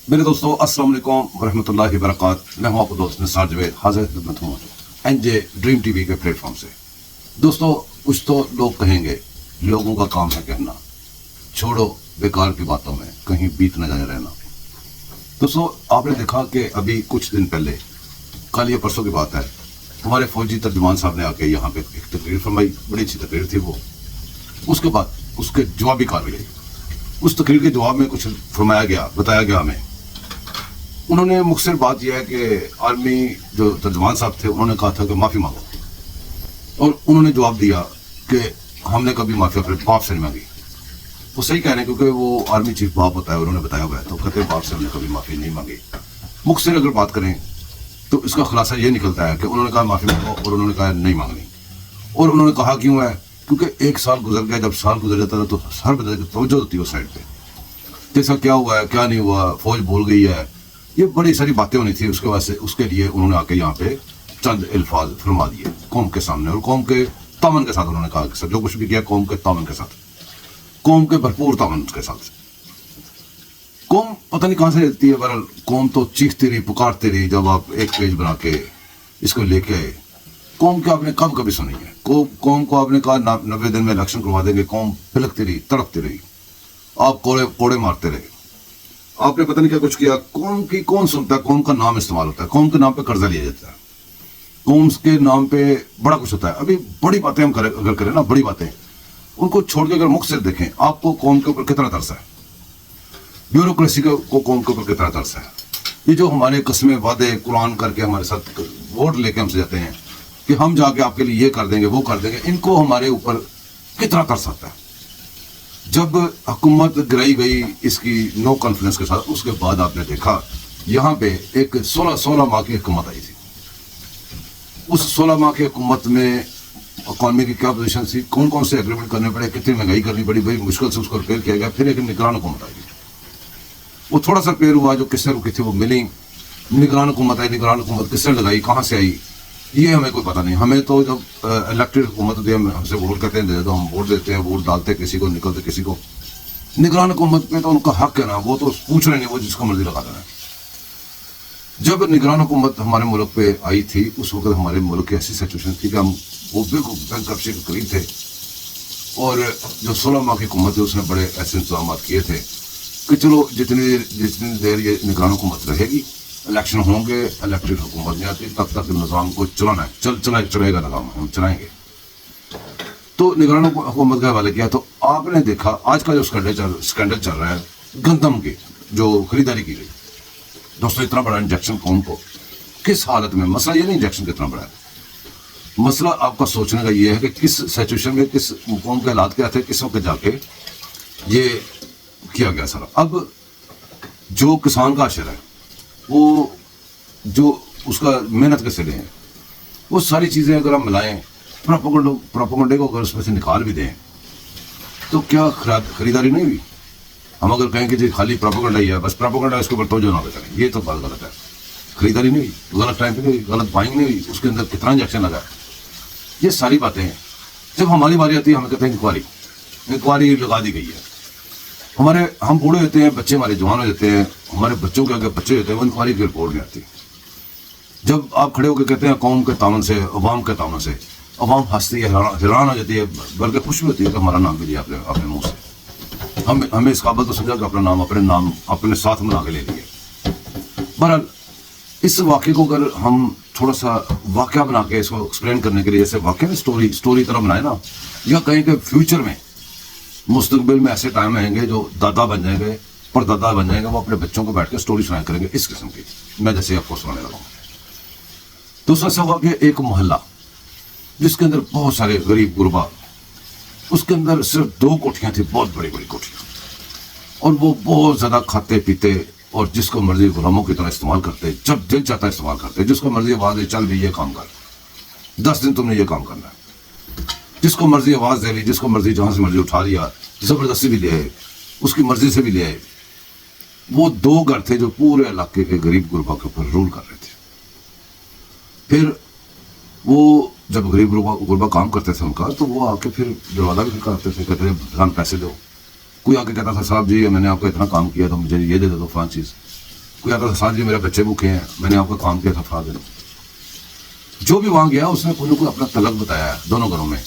میرے دوستو السلام علیکم ورحمۃ اللہ وبرکاتہ. میں ہوں آپ کو دوست نثار جاوید حاضر خدمت ہوں این جے ڈریم ٹی وی کے پلیٹ فارم سے. دوستو کچھ تو لوگ کہیں گے، لوگوں کا کام ہے کہنا، چھوڑو بیکار کی باتوں میں کہیں بیت نہ جائے رہنا. دوستو آپ نے دیکھا کہ ابھی کچھ دن پہلے، کل یا پرسوں کی بات ہے، ہمارے فوجی ترجمان صاحب نے آ کے یہاں پہ ایک تقریر فرمائی. بڑی اچھی تقریر تھی وہ. اس کے بعد اس کے جوابی کارروائی، اس تقریر کے جواب میں کچھ فرمایا گیا، بتایا گیا ہمیں. انہوں نے مختصر بات یہ ہے کہ آرمی جو ترجمان صاحب تھے انہوں نے کہا تھا کہ معافی مانگو، اور انہوں نے جواب دیا کہ ہم نے کبھی معافی اپنے باپ سے نہیں مانگی. وہ صحیح کہہ رہے ہیں کیونکہ وہ آرمی چیف باپ ہوتا ہے، انہوں نے بتایا ہوا ہے، تو کہتے ہیں باپ سے ہم نے کبھی معافی نہیں مانگی. مختصر اگر بات کریں تو اس کا خلاصہ یہ نکلتا ہے کہ انہوں نے کہا معافی مانگو اور انہوں نے کہا نہیں مانگنی. اور انہوں نے کہا کیوں ہے؟ کیونکہ ایک سال گزر گیا، جب سال گزر جاتا تھا تو ہر بندے کی توجہ ہوتی ہے اس سائڈ پہ، جیسا کیا ہوا ہے کیا نہیں ہوا، فوج بھول گئی ہے، یہ بڑی ساری باتیں ہونی تھی. اس کے واسطے اس کے لیے انہوں نے آ کے یہاں پہ چند الفاظ فرما دیے قوم کے سامنے، اور قوم کے تعاون کے ساتھ. انہوں نے کہا کہ سر جو کچھ بھی کیا قوم کے تعاون کے ساتھ، قوم کے بھرپور تعاون کے ساتھ. قوم پتہ نہیں کہاں سے دیتی ہے، بہرحال قوم تو چیختی رہی، پکارتی رہی. جب آپ ایک پیج بنا کے اس کو لے کے آئے، قوم کے آپ نے کب کبھی سنی ہے؟ قوم کو آپ نے کہا 90 دن میں الیکشن کروا دیں گے، قوم پھلکتی رہی، تڑپتی رہی، آپ کوڑے مارتے رہے. آپ نے پتہ نہیں کیا کچھ کیا. قوم کی کون سنتا ہے؟ قوم کا نام استعمال ہوتا ہے، قوم کے نام پہ قرضہ لیا جاتا ہے، قوم کے نام پہ بڑا کچھ ہوتا ہے. ابھی بڑی باتیں ہم اگر کریں نا، بڑی باتیں ان کو چھوڑ کے اگر مختصر دیکھیں، آپ کو قوم کے اوپر کتنا ترس ہے، بیوروکریسی کو قوم کے اوپر کتنا ترس ہے. یہ جو ہمارے قسمیں وعدے قرآن کر کے ہمارے ساتھ ووٹ لے کے ہم سے جاتے ہیں کہ ہم جا کے آپ کے لیے یہ کر دیں گے وہ کر دیں گے، ان کو ہمارے اوپر کتنا ترس آتا ہے. جب حکومت گرائی گئی اس کی نو کانفیڈنس کے ساتھ، اس کے بعد آپ نے دیکھا یہاں پہ ایک 16 ماہ کی حکومت آئی تھی. اس 16 ماہ کی حکومت میں اکانومی کی کیا پوزیشن تھی، کون کون سے ایگریمنٹ کرنے پڑے، کتنی مہنگائی کرنی پڑی، بڑی مشکل سے اس کو ریپیئر کیا گیا. پھر ایک نگران حکومت آئی، وہ تھوڑا سا ریپیئر ہوا، جو کس سے رکی تھی وہ ملی. نگران حکومت آئی، نگران حکومت کس سے لگائی، کہاں سے آئی، یہ ہمیں کوئی پتہ نہیں. ہمیں تو جب الیکٹڈ حکومت ہوتی ہے ہم سے ووٹ کرتے ہیں تو ہم ووٹ دیتے ہیں، ووٹ ڈالتے کسی کو، نکلتے کسی کو. نگران حکومت پہ تو ان کا حق ہے نا، وہ تو پوچھ رہے نہیں، وہ جس کو مرضی لگا دینا. جب نگران حکومت ہمارے ملک پہ آئی تھی، اس وقت ہمارے ملک کی ایسی سچویشن تھی کہ ہم وہ بالکل بینکرپسی کے قریب تھے. اور جو 16 ماہ کی حکومت ہے اس نے بڑے ایسے انتظامات کیے تھے کہ چلو جتنی دیر یہ نگران حکومت رہے گی، الیکشن ہوں گے، الیکٹڈ حکومت نہیں آتی، تب تک نظام کو چلانا ہے، چلے گا نظام، ہم چلائیں گے. تو نگران حکومت کا حوالے کیا. تو آپ نے دیکھا آج کا جو اسکینڈل چل رہا ہے گندم کی جو خریداری کی گئی. دوستو اتنا بڑا انجیکشن قوم کو کس حالت میں، مسئلہ یہ نہیں انجیکشن کتنا بڑا ہے، مسئلہ آپ کا سوچنے کا یہ ہے کہ کس سچویشن میں، کس قوم کے حالات کیا تھے، کس وقت جا کے یہ کیا گیا سارا. اب جو کسان کا اشر ہے، وہ جو اس کا محنت کے سلے ہیں، وہ ساری چیزیں اگر ہم ملائیں، پروپیگنڈے کو اگر اس میں سے نکال بھی دیں تو کیا خریداری نہیں ہوئی. ہم اگر کہیں کہ جی خالی پروپیگنڈا ہی ہے، بس پروپیگنڈا اس کے اوپر توجہ نہ کریں، یہ تو بات غلط ہے. خریداری نہیں ہوئی، غلط ٹائم پہ نہیں ہوئی، غلط بائنگ نہیں ہوئی، اس کے اندر کتنا انجیکشن لگا ہے، یہ ساری باتیں ہیں. جب ہماری باری آتی ہے ہمیں کہتے ہیں انکوائری لگا دی گئی ہے. ہم بوڑھے ہوتے ہیں، بچے ہمارے جوان ہو جاتے ہیں، ہمارے بچوں کے اگر بچے ہوتے ہیں، وہ انکوائری کی رپورٹ نہیں آتی. جب آپ کھڑے ہو کے کہتے ہیں قوم کے تعاون سے، عوام کے تعاون سے، عوام ہنستی ہے، حیران ہو جاتی ہے، بلکہ خوش بھی ہوتی ہے کہ ہمارا نام بھی لیا اپنے منہ سے. ہمیں اس قابل تو سمجھا کہ اپنا نام اپنے ساتھ منا کے لے لیے. بہرحال اس واقعے کو اگر ہم تھوڑا سا واقعہ بنا کے اس کو ایکسپلین کرنے کے لیے، جیسے واقعہ میں اسٹوری طرح بنائے نا، یا کہیں کہ فیوچر میں، مستقبل میں ایسے ٹائم آئیں گے جو دادا بن جائیں گے، پردادا بن جائیں گے، وہ اپنے بچوں کو بیٹھ کے اسٹوری سنایا کریں گے اس قسم کی، میں جیسے آپ کو سنانے لگا ہوں. دوسرا ایسا ہوا کہ ایک محلہ جس کے اندر بہت سارے غریب غربا، اس کے اندر صرف 2 کوٹھیاں تھیں، بہت بڑی بڑی کوٹھیاں، اور وہ بہت زیادہ کھاتے پیتے اور جس کو مرضی غلاموں کی طرح استعمال کرتے، جب دل چاہتا ہے استعمال کرتے، جس کو مرضی آواز دے چل بھی یہ کام کر، 10 دن تم نے یہ کام کرنا ہے، جس کو مرضی آواز دے لی، جس کو مرضی جہاں سے مرضی اٹھا لیا، زبردستی بھی لے آئے، اس کی مرضی سے بھی لے آئے. وہ 2 گھر تھے جو پورے علاقے کے غریب غربا کے اوپر رول کر رہے تھے. پھر وہ جب غریب غربا کام کرتے تھے ان کا، تو وہ آ کے پھر دروازہ بھی کرتے تھے، کہتے تھے پیسے دو. کوئی آ کے کہتا تھا صاحب جی میں نے آپ کو اتنا کام کیا تو مجھے یہ دے دو فلان چیز. کوئی آتا تھا ساتھ جی میرے بچے بھوکے ہیں, میں نے آپ کا کام کیا تھا فلا دن. جو بھی وہاں گیا اس نے کوئی نہ کوئی اپنا تلق بتایا ہے دونوں گھروں میں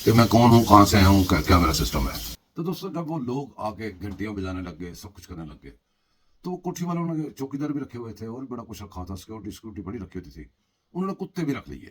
کہ میں کون ہوں, کہاں سے آیا ہوں, کیا میرا سسٹم ہے. تو دوستوں جب وہ لوگ آ کے گھنٹیاں بجانے لگ گئے, سب کچھ کرنے لگ گئے, تو وہ کوٹھی والوں نے چوکیدار بھی رکھے ہوئے تھے اور بڑا کچھ رکھا تھا, سیکورٹی بڑی رکھی ہوتی تھی. انہوں نے کتے بھی رکھ لیے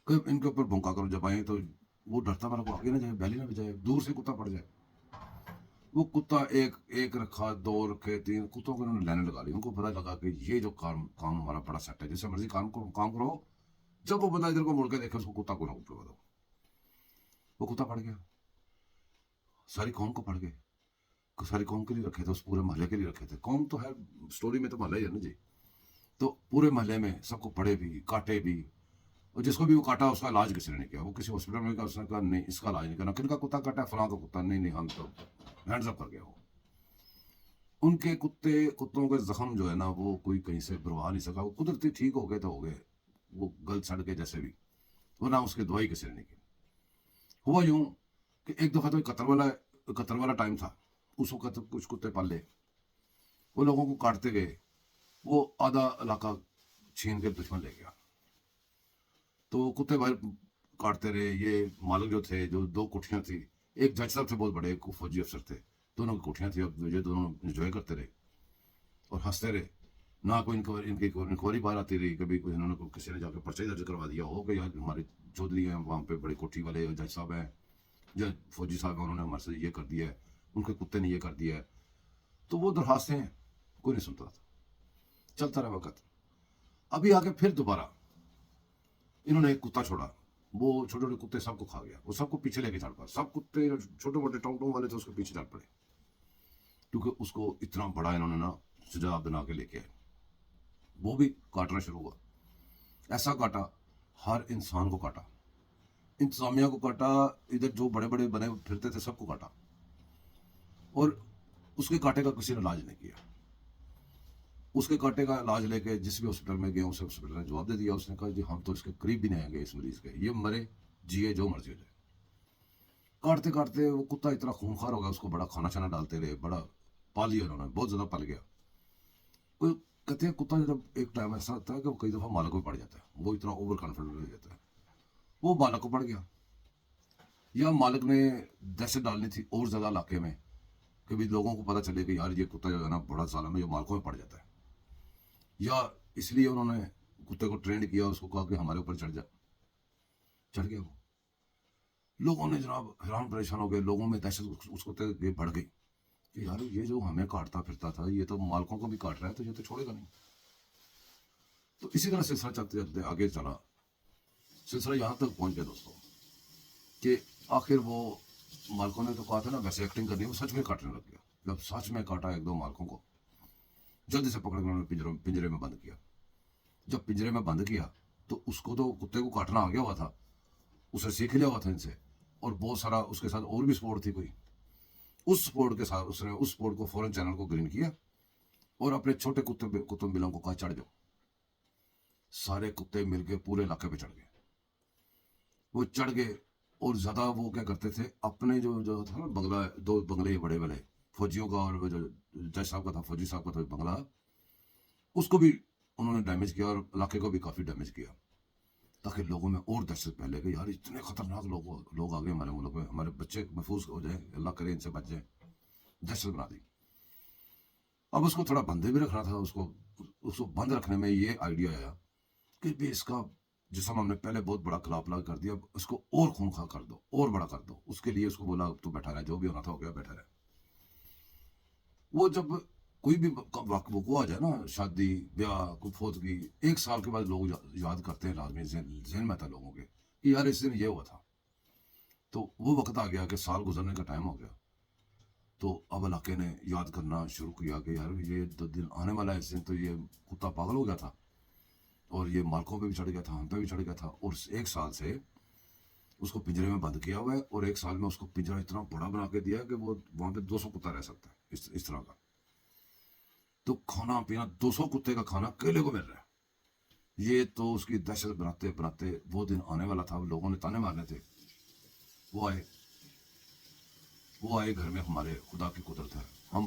کہ ان کے اوپر بھونکا کرو, جب آئیں تو وہ ڈرتا والا کو آگے نہ جائے, بیلی نہ بجائے, دور سے کتا پڑ جائے. وہ کتا ایک رکھا, 2 رکھے, 3 کتوں کو انہوں نے لینے لگا لی. ان کو پتہ لگا کہ یہ جو کام ہمارا بڑا سیٹ ہے, جیسے مرضی کام کرو, جب وہ بندہ ادھر کو مڑ کے دیکھے اس کو کتا کو نہ اوپر دو. وہ کتا پڑ گیا, ساری قوم کو پڑ گئے. ساری قوم کے لیے رکھے تھے, اس پورے محلے کے لیے رکھے تھے. قوم تو ہے سٹوری میں تو محلہ ہی ہے نا جی. تو پورے محلے میں سب کو پڑے بھی, کاٹے بھی, اور جس کو بھی وہ کاٹا اس کا علاج کسی نے نہیں کیا. وہ کسی ہاسپٹل میں گیا, اس نے کہا نہیں اس کا علاج نہیں کرنا. کن کا کتا کاٹا ہے, فلاں کا کتا, نہیں ہم تو ہینڈز اپ کر گیا. وہ ان کے کتوں کے زخم جو ہے نا وہ کوئی کہیں سے بھروا نہیں سکا. وہ قدرتی ٹھیک ہو گئے تو ہو گئے, وہ گل سڑ کے جیسے بھی, وہ نہ اس کی دوائی کسی نے نہیں کی. ہوا یوں کہ ایک دفعہ تو قطر والا ٹائم تھا. اس وقت کچھ کتے پال لے, وہ لوگوں کو کاٹتے گئے, وہ آدھا علاقہ چھین کے دشمن لے گیا. تو کتے بھائی کاٹتے رہے. یہ مالک جو تھے, جو 2 کوٹھیاں تھیں, ایک جج صاحب تھے بہت بڑے, ایک فوجی افسر تھے, دونوں کی کوٹھیاں تھیں. اب یہ دونوں انجوائے کرتے رہے اور ہنستے رہے. نہ کوئی ان کی انکوائری باہر آتی رہی. کبھی کوئی انہوں نے کسی نے جا کے پرچہ درج کروا دیا ہو کہ یار ہمارے چودھری ہیں وہاں پہ, بڑی کوٹھی والے جج صاحب ہیں, جج فوجی صاحب ہیں, انہوں نے ہمارے سے یہ کر دیا ہے, ان کے کتے نے یہ کر دیا ہے. تو وہ درخواستیں ہیں, کوئی نہیں سنتا تھا. چلتا رہا وقت. ابھی آ کے پھر دوبارہ انہوں نے ایک کتا چھوڑا. وہ چھوٹے چھوٹے کتے سب کو کھا گیا. وہ سب کو پیچھے لے کے چڑھ پڑا. سب کتے چھوٹے موٹے ٹونگ والے تھے اس کے پیچھے چڑھ پڑے, کیونکہ اس کو اتنا بڑا انہوں نے نا سجا بنا کے لے کے آئے. وہ بھی کاٹنا شروع ہوا. ایسا کاٹا, ہر انسان کو کاٹا, انتظامیہ کو کاٹا, ادھر جو بڑے بڑے بنے پھرتے تھے سب کو کاٹا. اور اس کے کاٹے کا کسی نے علاج نہیں کیا. اس کے کاٹے کا علاج لے کے جس بھی ہاسپٹل میں گئے, اس ہاسپٹل نے جواب دے دیا. اس نے کہا جی ہم تو اس کے قریب بھی نہیں آئیں گے اس مریض کے, یہ مرے جیے جو مرضی ہو جائے. کاٹتے کاٹتے وہ کتا اتنا خونخوار ہو گیا, اس کو بڑا کھانا چھانا ڈالتے رہے, بڑا پال لیا انہوں نے, بہت زیادہ پل گیا. کوئی کہتے ہیں کتا جب ایک ٹائم ایسا ہوتا ہے کہ وہ کئی دفعہ مالک کو پڑ جاتا ہے, وہ اتنا اوور کانفیڈنٹ ہو جاتا ہے. وہ مالک کو پڑ گیا, یا مالک نے دہشت ڈالنی تھی اور زیادہ علاقے میں کہ بھی لوگوں کو پتہ چلے کہ یار یہ کتا جو ہے نا بڑا ظالم ہے, جو مالکوں میں پڑ جاتا ہے. یا اس لیے انہوں نے کتے کو ٹرینڈ کیا, اس کو کہا کہ ہمارے اوپر چڑھ جا. چڑھ گیا. وہ لوگوں نے جناب حیران پریشان ہو گئے. لوگوں میں دہشت اس کتے کی بڑھ گئی کہ یار یہ جو ہمیں کاٹتا پھرتا تھا یہ تو مالکوں کو بھی کاٹ رہا ہے, تو یہ تو چھوڑے گا نہیں. تو اسی طرح سلسلہ چلتے چلتے آگے چلا. سلسلہ یہاں تک پہنچ گیا دوستوں کہ آخر وہ مالکوں نے تو کہا تھا نا ویسے ایکٹنگ کرنی, وہ سچ میں کاٹنے لگ گیا. جب سچ میں کاٹا 1-2 مالکوں کو, جلدی سے پکڑ کے انہوں نے پنجرے میں بند کیا. جب پنجرے میں بند کیا تو اس کو تو کتے کو کاٹنا آ گیا ہوا تھا, اسے سیکھ لیا ہوا تھا ان سے, اور بہت سارا اس کے ساتھ اور بھی سپورٹ تھی کوئی. اس سپورٹ کے ساتھ اس نے اس سپورٹ کو فوراً چینل کو گرین کیا اور اپنے چھوٹے کتوں بلوں کو کہا چڑھ جاؤ. سارے کتے مل کے پورے علاقے پہ چڑھ گئے. وہ چڑھ گئے اور زیادہ وہ کیا کرتے تھے, اپنے جو تھا نا بنگلہ, 2 بنگلے بڑے بڑے فوجیوں کا, اور جو جج صاحب کا تھا, فوجی صاحب کا تھا بنگلہ, اس کو بھی انہوں نے ڈیمیج کیا اور علاقے کو بھی کافی ڈیمیج کیا, تاکہ لوگوں میں اور دہشت پھیلے کہ یار اتنے خطرناک لوگ آ گئے ہمارے ملک میں, ہمارے بچے محفوظ ہو جائیں, اللہ کرے ان سے بچ جائیں. دہشت بنا دی. اب اس کو تھوڑا بندے بھی رکھنا تھا. اس کو بند رکھنے میں یہ آئیڈیا آیا کہ بھی اس کا جسم ہم نے پہلے بہت بڑا کلاپلا کر دیا, اب اس کو اور خونخوار کر دو, اور بڑا کر دو. اس کے لیے اس کو بولا تو بیٹھا رہا, جو بھی ہونا تھا ہو گیا, بیٹھا رہا. وہ جب کوئی بھی وقوع آ جائے نا, شادی بیاہ کوئی فوتگی, 1 سال کے بعد لوگ یاد کرتے ہیں, لازمی ذہن میں تھا لوگوں کے کہ یار اس دن یہ ہوا تھا. تو وہ وقت آ گیا کہ سال گزرنے کا ٹائم ہو گیا. تو اب علاقے نے یاد کرنا شروع کیا کہ یار یہ 2 دن آنے والا ہے, اس دن تو یہ کتا پاگل ہو گیا تھا, اور یہ مالکوں پہ بھی چڑھ گیا تھا, ہم پہ بھی چڑھ گیا تھا, اور 1 سال سے اس کو پنجرے میں بند کیا ہوا ہے, اور 1 سال میں اس کو پنجرا اتنا بڑا بنا کے دیا کہ وہ وہاں پہ 200 کتا رہ سکتا ہے, اس طرح کا. تو کھانا پینا 200 کتے کا کھانا اکیلے کو مل رہا ہے. یہ تو اس کی دہشت بناتے بناتے وہ دن آنے والا تھا. لوگوں نے تانے مارنے تھے. وہ آئے گھر میں, ہمارے خدا کی قدرت ہے, ہم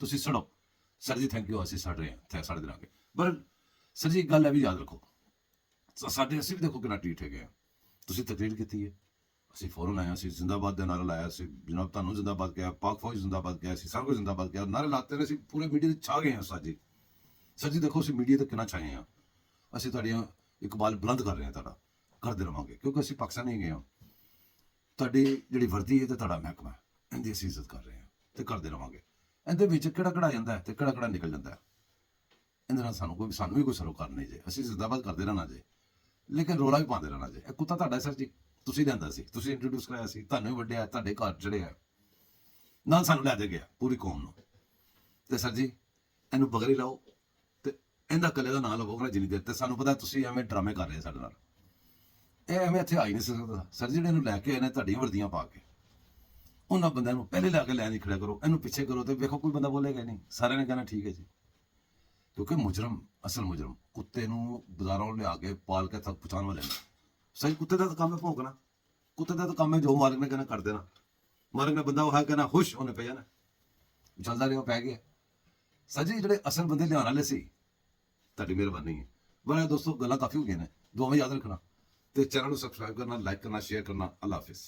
ਤੁਸੀਂ ਸੜੋ ਸਰ ਜੀ, ਥੈਂਕ ਯੂ, ਅਸੀਂ ਸੜ ਰਹੇ ਹਾਂ ਸਾਡੇ ਦਿਨ ਆਗੇ। ਪਰ ਸਰ ਜੀ ਇੱਕ ਗੱਲ ਹੈ ਵੀ ਯਾਦ ਰੱਖੋ, ਸਾਡੇ ਅਸੀਂ ਵੀ ਦੇਖੋ ਕਿੰਨਾ ਟ੍ਰੀਟ ਹੈਗੇ ਆ। ਤੁਸੀਂ ਤਕਰੀਰ ਕੀਤੀ ਹੈ, ਅਸੀਂ ਫੌਰਨ ਆਏ, ਅਸੀਂ ਜ਼ਿੰਦਾਬਾਦ ਦਾ ਨਾਰਾ ਲਾਇਆ, ਅਸੀਂ ਜਨਾਬ ਤੁਹਾਨੂੰ ਜ਼ਿੰਦਾਬਾਦ ਕਿਹਾ, ਪਾਕ ਫੌਜ ਜ਼ਿੰਦਾਬਾਦ ਕਿਹਾ, ਅਸੀਂ ਸਾਰਾ ਕੁਝ ਜ਼ਿੰਦਾਬਾਦ ਕਿਹਾ, ਨਾਰੇ ਲਾਤੇ ਨੇ, ਅਸੀਂ ਪੂਰੇ ਮੀਡੀਆ ਤੇ ਛਾ ਗਏ ਹਾਂ। ਸਰ ਜੀ ਦੇਖੋ ਅਸੀਂ ਮੀਡੀਆ ਤੇ ਕਿੰਨਾ ਛਾਏ ਹਾਂ, ਅਸੀਂ ਤੁਹਾਡੀਆਂ ਇਕਬਾਲ ਬੁਲੰਦ ਕਰ ਰਹੇ ਹਾਂ, ਤੁਹਾਡਾ ਕਰਦੇ ਰਵਾਂਗੇ, ਕਿਉਂਕਿ ਅਸੀਂ ਪਾਕਿਸਤਾਨ ਨਹੀਂ ਗਏ ਹਾਂ। ਤੁਹਾਡੀ ਜਿਹੜੀ ਵਰਦੀ ਹੈ ਤੇ ਤੁਹਾਡਾ ਮਹਿਕਮਾ ਹੈ, ਇਹਦੀ ਅਸੀਂ ਇੱਜ਼ਤ ਕਰ ਰਹੇ ਹਾਂ ਤੇ ਕਰਦੇ ਰਵਾਂਗੇ। ਇਹਦੇ ਵਿੱਚ ਕਿਹੜਾ ਕਿਹੜਾ ਜਾਂਦਾ ਤੇ ਕਿਹੜਾ ਕਿਹੜਾ ਨਿਕਲ ਜਾਂਦਾ, ਇਹਦੇ ਨਾਲ ਸਾਨੂੰ ਵੀ ਕੋਈ ਸਰੋਕਾਰ ਨਹੀਂ ਜੇ, ਅਸੀਂ ਜ਼ਿੰਦਾਬਾਦ ਕਰਦੇ ਰਹਿਣਾ ਜੇ, ਲੇਕਿਨ ਰੋਲਾ ਵੀ ਪਾਉਂਦੇ ਰਹਿਣਾ ਜੇ। ਇਹ ਕੁੱਤਾ ਤੁਹਾਡਾ ਸਰ ਜੀ, ਤੁਸੀਂ ਲਿਆਂਦਾ ਸੀ, ਤੁਸੀਂ ਇੰਟਰੋਡਿਊਸ ਕਰਾਇਆ ਸੀ, ਤੁਹਾਨੂੰ ਵੀ ਵੱਡਿਆ, ਤੁਹਾਡੇ ਘਰ ਚੜਿਆ, ਨਾਲ ਸਾਨੂੰ ਲੈ ਦੇ ਗਿਆ ਪੂਰੀ ਕੌਮ ਨੂੰ। ਤੇ ਸਰ ਜੀ ਇਹਨੂੰ ਬਗਰੀ ਲਾਓ ਤੇ ਇਹਦਾ ਕੱਲੇ ਦਾ ਨਾਂ ਲਵੋਗੇ ਨਾ ਜਿੰਨੀ ਦੇਰ, ਤੇ ਸਾਨੂੰ ਪਤਾ ਤੁਸੀਂ ਐਵੇਂ ਡਰਾਮੇ ਕਰ ਰਹੇ ਸਾਡੇ ਨਾਲ, ਇਹ ਐਵੇਂ ਇੱਥੇ ਆ ਹੀ ਨਹੀਂ ਸਕਦਾ। ਸਰ ਜੀ ਇਹਨੂੰ ਲੈ ਕੇ ਆਏ ਨੇ ਤੁਹਾਡੀਆਂ ਵਰਦੀਆਂ ਪਾ ਕੇ, ਉਹਨਾਂ ਬੰਦਿਆਂ ਨੂੰ ਪਹਿਲੇ ਲਾ ਕੇ ਲੈ ਨਹੀਂ ਖੜਿਆ ਕਰੋ, ਇਹਨੂੰ ਪਿੱਛੇ ਕਰੋ, ਤੇ ਵੇਖੋ ਕੋਈ ਬੰਦਾ ਬੋਲੇਗਾ ਨਹੀਂ, ਸਾਰਿਆਂ ਨੇ ਕਹਿਣਾ ਠੀਕ ਹੈ ਜੀ। ਕਿਉਂਕਿ ਮੁਜਰਮ, ਅਸਲ ਮੁਜਰਮ ਕੁੱਤੇ ਨੂੰ ਬਾਜ਼ਾਰੋਂ ਲਿਆ ਕੇ ਪਾਲ ਕੇ ਤੱਕ ਪਹੁੰਚਾਉਣ ਵਾਲੇ ਨੇ। ਸਹੀ ਕੁੱਤੇ ਦਾ ਤਾਂ ਕੰਮ ਹੈ ਭੌਂਕਣਾ, ਕੁੱਤੇ ਦਾ ਤਾਂ ਕੰਮ ਹੈ ਜੋ ਮਾਲਕ ਨੇ ਕਹਿਣਾ ਕਰ ਦੇਣਾ। ਮਾਲਕ ਨੇ ਬੰਦਾ ਉਹ ਹੈ ਕਹਿਣਾ ਖੁਸ਼, ਉਹਨੇ ਪੈ ਜਾਣਾ, ਚੱਲਦਾ ਰਿਹਾ ਪੈ ਗਿਆ। ਸਰ ਜੀ ਜਿਹੜੇ ਅਸਲ ਬੰਦੇ ਲਿਆਉਣ ਵਾਲੇ ਸੀ, ਤੁਹਾਡੀ ਮਿਹਰਬਾਨੀ ਹੈ। ਬੜਾ ਦੋਸਤੋ ਗੱਲਾਂ ਕਾਫੀ ਹੋ ਗਈਆਂ ਨੇ, ਦੁਆਵਾਂ ਯਾਦ ਰੱਖਣਾ, ਤੇ ਚੈਨਲ ਨੂੰ ਸਬਸਕ੍ਰਾਈਬ ਕਰਨਾ, ਲਾਈਕ ਕਰਨਾ, ਸ਼ੇਅਰ ਕਰਨਾ। ਅੱਲਾ ਹਾਫਿਜ਼।